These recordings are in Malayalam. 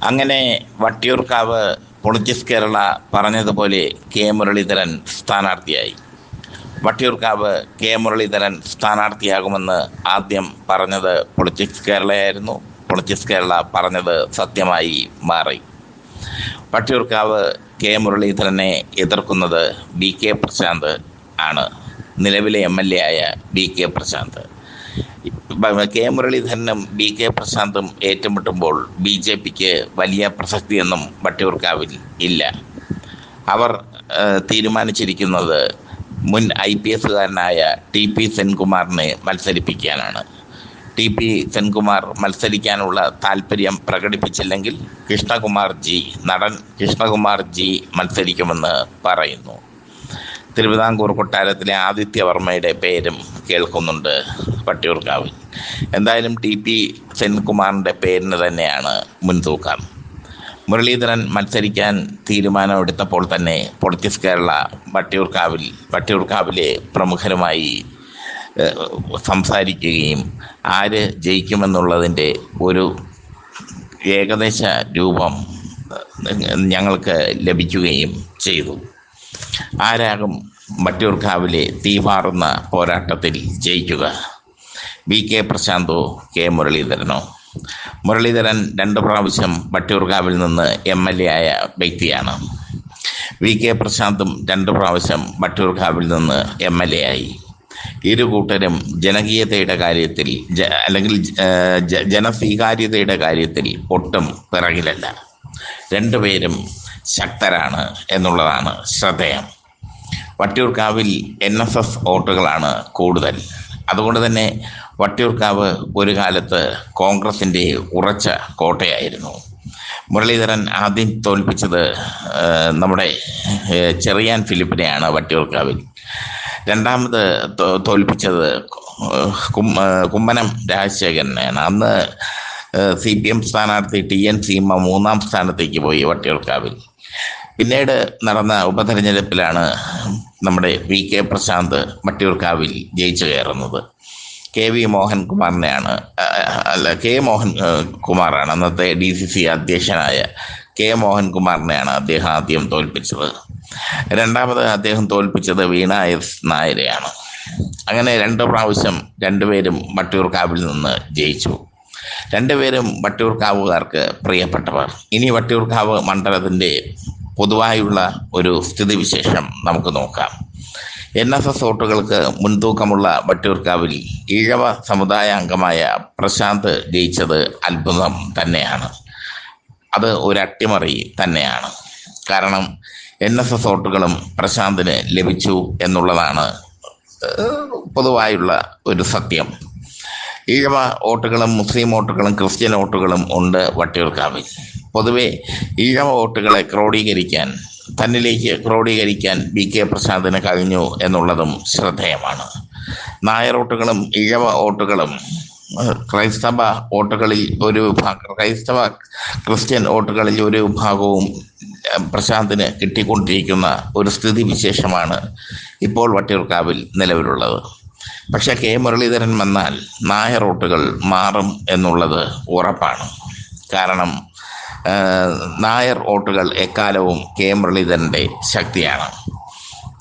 അങ്ങനെ വട്ടിയൂർക്കാവ് പൊളിറ്റിക്സ് കേരള പറഞ്ഞതുപോലെ കെ മുരളീധരൻ സ്ഥാനാർത്ഥിയായി. വട്ടിയൂർക്കാവ് കെ മുരളീധരൻ സ്ഥാനാർത്ഥിയാകുമെന്ന് ആദ്യം പറഞ്ഞത് പൊളിറ്റിക്സ് കേരളയായിരുന്നു. പൊളിറ്റിക്സ് കേരള പറഞ്ഞത് സത്യമായി മാറി. വട്ടിയൂർക്കാവ് കെ മുരളീധരനെ എതിർക്കുന്നത് ബി കെ പ്രശാന്ത് ആണ്. നിലവിലെ MLA ആയ ബി കെ പ്രശാന്ത്. കെ മുരളീധരനും ബി കെ പ്രശാന്തും ഏറ്റുമുട്ടുമ്പോൾ BJPക്ക് വലിയ പ്രസക്തിയൊന്നും വട്ടിയൂർക്കാവിൽ ഇല്ല. അവർ തീരുമാനിച്ചിരിക്കുന്നത് മുൻ IPSകാരനായ TP സെൻകുമാറിനെ മത്സരിപ്പിക്കാനാണ്. TP സെൻകുമാർ മത്സരിക്കാനുള്ള താല്പര്യം പ്രകടിപ്പിച്ചില്ലെങ്കിൽ നടൻ കൃഷ്ണകുമാർ ജി മത്സരിക്കുമെന്ന് പറയുന്നു. തിരുവിതാംകൂർ കൊട്ടാരത്തിലെ ആദിത്യവർമ്മയുടെ പേരും കേൾക്കുന്നുണ്ട് വട്ടിയൂർക്കാവിൽ. എന്തായാലും TP സെൻകുമാറിൻ്റെ പേരിന് തന്നെയാണ് മുൻതൂക്കം. മുരളീധരൻ മത്സരിക്കാൻ തീരുമാനമെടുത്തപ്പോൾ തന്നെ പൊളിറ്റിക്സ് കേരള വട്ടിയൂർക്കാവിലെ പ്രമുഖരുമായി സംസാരിക്കുകയും ആര് ജയിക്കുമെന്നുള്ളതിൻ്റെ ഒരു ഏകദേശ രൂപം ഞങ്ങൾക്ക് ലഭിക്കുകയും ചെയ്തു. ആരാകും വട്ടിയൂർക്കാവിലെ തീപാറുന്ന പോരാട്ടത്തിൽ ജയിക്കുക? ബി കെ പ്രശാന്തോ കെ മുരളീധരനോ? മുരളീധരൻ 2 പ്രാവശ്യം വട്ടിയൂർക്കാവിൽ നിന്ന് MLA ആയ വ്യക്തിയാണ്. വി കെ പ്രശാന്തും 2 പ്രാവശ്യം വട്ടിയൂർക്കാവിൽ നിന്ന് MLA ആയി. ഇരു കൂട്ടരും ജനകീയതയുടെ കാര്യത്തിൽ അല്ലെങ്കിൽ ജനസ്വീകാര്യതയുടെ കാര്യത്തിൽ ഒട്ടും പിറകിലല്ല. രണ്ടുപേരും ശക്തരാണ് എന്നുള്ളതാണ് ശ്രദ്ധേയം. വട്ടിയൂർക്കാവിൽ NSS വോട്ടുകളാണ് കൂടുതൽ. അതുകൊണ്ട് തന്നെ വട്ടിയൂർക്കാവ് ഒരു കാലത്ത് കോൺഗ്രസിൻ്റെ ഉറച്ച കോട്ടയായിരുന്നു. മുരളീധരൻ ആദ്യം തോൽപ്പിച്ചത് നമ്മുടെ ചെറിയാൻ ഫിലിപ്പിനെയാണ് വട്ടിയൂർക്കാവിൽ. രണ്ടാമത് തോൽപ്പിച്ചത് കുമ്മനം രാജശേഖരനെയാണ്. അന്ന് CPM സ്ഥാനാർത്ഥി TN സീമ 3ാം സ്ഥാനത്തേക്ക് പോയി വട്ടിയൂർക്കാവിൽ. പിന്നീട് നടന്ന ഉപതെരഞ്ഞെടുപ്പിലാണ് നമ്മുടെ വി കെ പ്രശാന്ത് വട്ടിയൂർക്കാവിൽ ജയിച്ചു കയറുന്നത്. കെ മോഹൻ കുമാറാണ് അന്നത്തെ DCC അധ്യക്ഷനായ മോഹൻകുമാറിനെയാണ് അദ്ദേഹം ആദ്യം തോൽപ്പിച്ചത്. രണ്ടാമത് അദ്ദേഹം തോൽപ്പിച്ചത് വീണ S നായരെയാണ്. അങ്ങനെ 2 പ്രാവശ്യം രണ്ടുപേരും വട്ടിയൂർക്കാവിൽ നിന്ന് ജയിച്ചു. രണ്ടുപേരും വട്ടിയൂർക്കാവുകാർക്ക് പ്രിയപ്പെട്ടവർ. ഇനി വട്ടിയൂർക്കാവ് മണ്ഡലത്തിൻ്റെ പൊതുവായുള്ള ഒരു സ്ഥിതിവിശേഷം നമുക്ക് നോക്കാം. NSS വോട്ടുകൾക്ക് മുൻതൂക്കമുള്ള വട്ടിയൂർക്കാവിൽ ഈഴവ സമുദായ അംഗമായ പ്രശാന്ത് ജയിച്ചത് അത്ഭുതം തന്നെയാണ്. അത് ഒരു അട്ടിമറി തന്നെയാണ്. കാരണം NSS വോട്ടുകളും പ്രശാന്തിന് ലഭിച്ചു എന്നുള്ളതാണ് പൊതുവായുള്ള ഒരു സത്യം. ഈഴവ വോട്ടുകളും മുസ്ലിം വോട്ടുകളും ക്രിസ്ത്യൻ വോട്ടുകളും ഉണ്ട് വട്ടിയൂർക്കാവിൽ. പൊതുവെ ഈഴവ വോട്ടുകളെ തന്നിലേക്ക് ക്രോഡീകരിക്കാൻ ബി കെ പ്രശാന്തിന് കഴിഞ്ഞു എന്നുള്ളതും ശ്രദ്ധേയമാണ്. നായർ വോട്ടുകളും ഈഴവ വോട്ടുകളും ക്രൈസ്തവ ക്രിസ്ത്യൻ വോട്ടുകളിൽ ഒരു വിഭാഗവും പ്രശാന്തിന് കിട്ടിക്കൊണ്ടിരിക്കുന്ന ഒരു സ്ഥിതി വിശേഷമാണ് ഇപ്പോൾ വട്ടിയൂർക്കാവിൽ നിലവിലുള്ളത്. പക്ഷേ കെ മുരളീധരൻ വന്നാൽ നായർ വോട്ടുകൾ മാറും എന്നുള്ളത് ഉറപ്പാണ്. കാരണം നായർ വോട്ടുകൾ എക്കാലവും കെ മുരളീധരൻ്റെ ശക്തിയാണ്.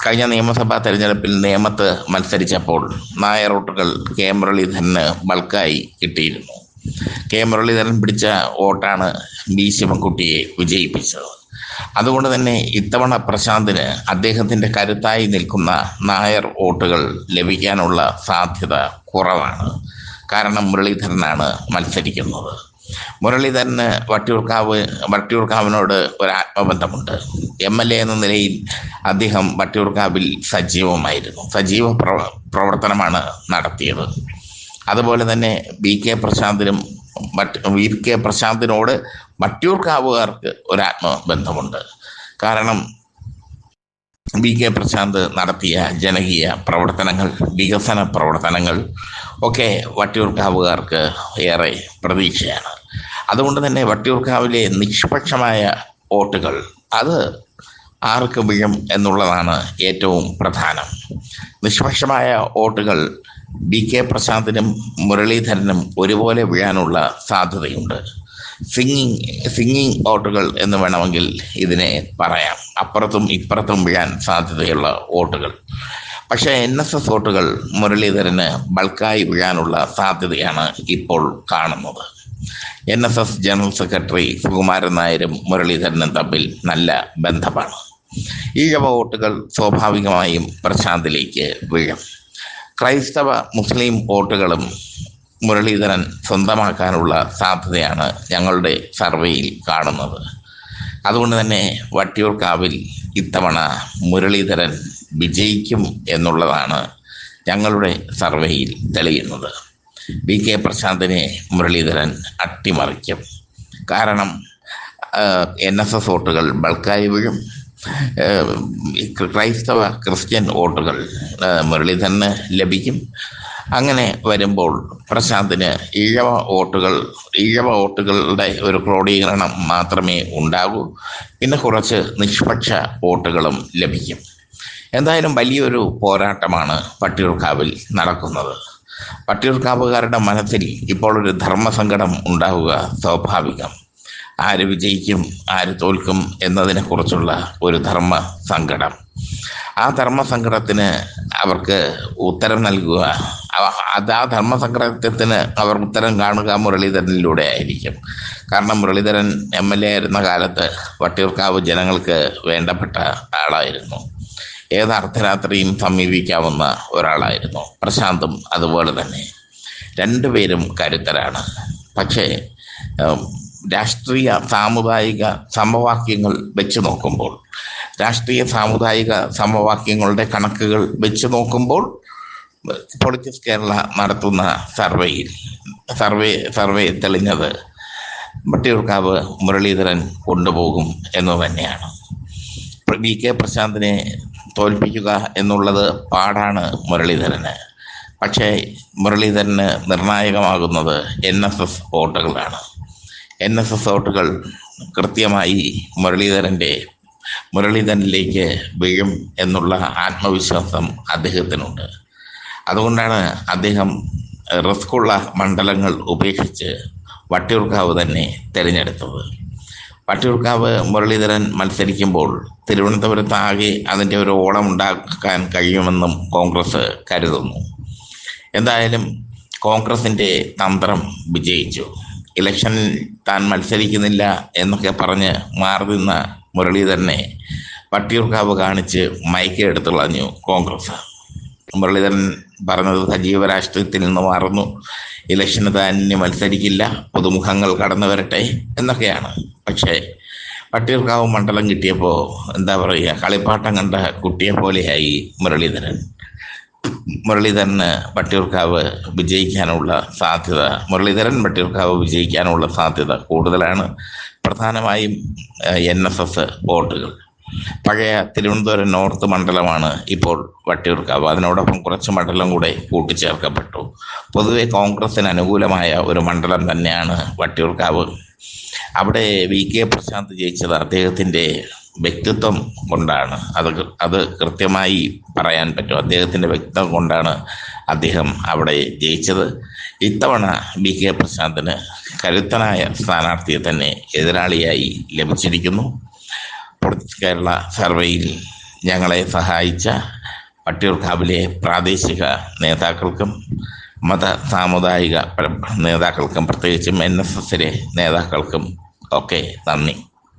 കഴിഞ്ഞ നിയമസഭാ തെരഞ്ഞെടുപ്പിൽ നേമത്ത് മത്സരിച്ചപ്പോൾ നായർ വോട്ടുകൾ കെ മുരളീധരന് ബൾക്കായി കിട്ടിയിരുന്നു. കെ മുരളീധരൻ പിടിച്ച വോട്ടാണ് B ശിവൻകുട്ടിയെ വിജയിപ്പിച്ചത്. അതുകൊണ്ട് തന്നെ ഇത്തവണ പ്രശാന്തിന് അദ്ദേഹത്തിൻ്റെ കരുത്തായി നിൽക്കുന്ന നായർ വോട്ടുകൾ ലഭിക്കാനുള്ള സാധ്യത കുറവാണ്. കാരണം മുരളീധരനാണ് മത്സരിക്കുന്നത്. മുരളീധരന് വട്ടിയൂർക്കാവിനോട് ഒരു ആത്മബന്ധമുണ്ട്. MLA എന്ന നിലയിൽ അദ്ദേഹം വട്ടിയൂർക്കാവിൽ സജീവ പ്രവർത്തനമാണ് നടത്തിയത്. അതുപോലെ തന്നെ വി കെ പ്രശാന്തിനോട് വട്ടിയൂർക്കാവുകാർക്ക് ഒരു ആത്മബന്ധമുണ്ട്. കാരണം വി കെ പ്രശാന്ത് നടത്തിയ ജനകീയ പ്രവർത്തനങ്ങൾ, വികസന പ്രവർത്തനങ്ങൾ ഒക്കെ വട്ടിയൂർക്കാവുകാർക്ക് ഏറെ പ്രതീക്ഷയാണ്. അതുകൊണ്ട് തന്നെ വട്ടിയൂർക്കാവിലെ നിഷ്പക്ഷമായ വോട്ടുകൾ അത് ആർക്ക് വീഴും എന്നുള്ളതാണ് ഏറ്റവും പ്രധാനം. നിഷ്പക്ഷമായ വോട്ടുകൾ വി കെ പ്രശാന്തിനും മുരളീധരനും ഒരുപോലെ വീഴാനുള്ള സാധ്യതയുണ്ട്. സിംഗിങ് വോട്ടുകൾ എന്ന് വേണമെങ്കിൽ ഇതിനെ പറയാം. അപ്പുറത്തും ഇപ്പുറത്തും വീഴാൻ സാധ്യതയുള്ള വോട്ടുകൾ. പക്ഷേ NSS വോട്ടുകൾ മുരളീധരന് ബൾക്കായി വീഴാനുള്ള സാധ്യതയാണ് ഇപ്പോൾ കാണുന്നത്. NSS ജനറൽ സെക്രട്ടറി സുകുമാരൻ നായരും മുരളീധരനും തമ്മിൽ നല്ല ബന്ധമാണ്. ഈഴവ വോട്ടുകൾ സ്വാഭാവികമായും പ്രശാന്തിലേക്ക് വീഴും. ക്രൈസ്തവ മുസ്ലിം വോട്ടുകളും മുരളീധരൻ സ്വന്തമാക്കാനുള്ള സാധ്യതയാണ് ഞങ്ങളുടെ സർവേയിൽ കാണുന്നത്. അതുകൊണ്ട് തന്നെ വട്ടിയൂർക്കാവിൽ ഇത്തവണ മുരളീധരൻ വിജയിക്കും എന്നുള്ളതാണ് ഞങ്ങളുടെ സർവേയിൽ തെളിയുന്നത്. VK പ്രശാന്തിനെ മുരളീധരൻ അട്ടിമറിക്കും. കാരണം NSS വോട്ടുകൾ ബൾക്കായി വീഴും. ക്രൈസ്തവ ക്രിസ്ത്യൻ വോട്ടുകൾ മുരളീധരന് ലഭിക്കും. അങ്ങനെ വരുമ്പോൾ പ്രശാന്തിന് ഈഴവ വോട്ടുകളുടെ ഒരു ക്രോഡീകരണം മാത്രമേ ഉണ്ടാകൂ. പിന്നെ കുറച്ച് നിഷ്പക്ഷ വോട്ടുകളും ലഭിക്കും. എന്തായാലും വലിയൊരു പോരാട്ടമാണ് വട്ടിയൂർക്കാവിൽ നടക്കുന്നത്. വട്ടിയൂർക്കാവുകാരുടെ മനസ്സിൽ ഇപ്പോൾ ഒരു ധർമ്മസങ്കടം ഉണ്ടാവുക സ്വാഭാവികം. ആര് വിജയിക്കും, ആര് തോൽക്കും എന്നതിനെക്കുറിച്ചുള്ള ഒരു ധർമ്മ സങ്കടം. ആ ധർമ്മസങ്കടത്തിന് അവർക്ക് ഉത്തരം നൽകുക, ആ ധർമ്മസങ്കടത്തിന് അവർ ഉത്തരം കാണുക മുരളീധരനിലൂടെ ആയിരിക്കും. കാരണം മുരളീധരൻ MLA ആയിരുന്ന കാലത്ത് വട്ടിയൂർക്കാവ് ജനങ്ങൾക്ക് വേണ്ടപ്പെട്ട ആളായിരുന്നു. ഏത് അർദ്ധരാത്രിയും സമീപിക്കാവുന്ന ഒരാളായിരുന്നു. പ്രശാന്തും അതുപോലെ തന്നെ. രണ്ടുപേരും കരുത്തരാണ്. പക്ഷേ രാഷ്ട്രീയ സാമുദായിക സമവാക്യങ്ങൾ വെച്ച് നോക്കുമ്പോൾ, രാഷ്ട്രീയ സാമുദായിക സമവാക്യങ്ങളുടെ കണക്കുകൾ വെച്ച് നോക്കുമ്പോൾ പൊളിറ്റിക്സ് കേരള നടത്തുന്ന സർവേ തെളിഞ്ഞത് വട്ടിയൂർക്കാവ് മുരളീധരൻ കൊണ്ടുപോകും എന്ന് തന്നെയാണ്. VK പ്രശാന്തിനെ തോൽപ്പിക്കുക എന്നുള്ളത് പാടാണ് മുരളീധരന്. പക്ഷേ മുരളീധരന് നിർണായകമാകുന്നത് NSS വോട്ടുകളാണ്. NSS വോട്ടുകൾ കൃത്യമായി മുരളീധരനിലേക്ക് വീഴും എന്നുള്ള ആത്മവിശ്വാസം അദ്ദേഹത്തിനുണ്ട്. അതുകൊണ്ടാണ് അദ്ദേഹം റിസ്ക്കുള്ള മണ്ഡലങ്ങൾ ഉപേക്ഷിച്ച് വട്ടിയൂർക്കാവ് തന്നെ തിരഞ്ഞെടുത്തത്. വട്ടിയൂർക്കാവ് മുരളീധരൻ മത്സരിക്കുമ്പോൾ തിരുവനന്തപുരത്ത് ആകെ അതിൻ്റെ ഒരു ഓളം ഉണ്ടാക്കാൻ കഴിയുമെന്നും കോൺഗ്രസ് കരുതുന്നു. എന്തായാലും കോൺഗ്രസിൻ്റെ തന്ത്രം വിജയിച്ചു. ഇലക്ഷനിൽ താൻ മത്സരിക്കുന്നില്ല എന്നൊക്കെ പറഞ്ഞ് മാറി നിന്ന മുരളീധരനെ വട്ടിയൂർക്കാവ് കാണിച്ച് മയക്കെടുത്ത് കളഞ്ഞു കോൺഗ്രസ്. മുരളീധരൻ പറഞ്ഞത് സജീവ രാഷ്ട്രീയത്തിൽ നിന്ന് മാറുന്നു, ഇലക്ഷന് താൻ ഇനി മത്സരിക്കില്ല, പുതുമുഖങ്ങൾ കടന്നു വരട്ടെ എന്നൊക്കെയാണ്. പക്ഷേ വട്ടിയൂർക്കാവ് മണ്ഡലം കിട്ടിയപ്പോൾ എന്താ പറയുക, കളിപ്പാട്ടം കണ്ട കുട്ടിയെ പോലെയായി മുരളീധരന് വട്ടിയൂർക്കാവ് വിജയിക്കാനുള്ള സാധ്യത കൂടുതലാണ്. പ്രധാനമായും NSS വോട്ടുകൾ. പഴയ തിരുവനന്തപുരം നോർത്ത് മണ്ഡലമാണ് ഇപ്പോൾ വട്ടിയൂർക്കാവ്. അതിനോടൊപ്പം കുറച്ച് മണ്ഡലം കൂടെ കൂട്ടിച്ചേർക്കപ്പെട്ടു. പൊതുവെ കോൺഗ്രസിന് അനുകൂലമായ ഒരു മണ്ഡലം തന്നെയാണ് വട്ടിയൂർക്കാവ്. അവിടെ VK പ്രശാന്ത് ജയിച്ചത് അദ്ദേഹത്തിൻ്റെ വ്യക്തിത്വം കൊണ്ടാണ്. അത് കൃത്യമായി പറയാൻ പറ്റും. അദ്ദേഹത്തിൻ്റെ വ്യക്തിത്വം കൊണ്ടാണ് അദ്ദേഹം അവിടെ ജയിച്ചത്. ഇത്തവണ VK പ്രശാന്തിന് കരുത്തനായ സ്ഥാനാർത്ഥിയെ തന്നെ എതിരാളിയായി ലഭിച്ചിരിക്കുന്നു. പൊളിറ്റിക്സ് കേരള സർവേയിൽ ഞങ്ങളെ സഹായിച്ച വട്ടിയൂർക്കാവിലെ പ്രാദേശിക നേതാക്കൾക്കും മത സാമുദായിക നേതാക്കൾക്കും പ്രത്യേകിച്ചും NSSലെ നേതാക്കൾക്കും ഒക്കെ നന്ദി.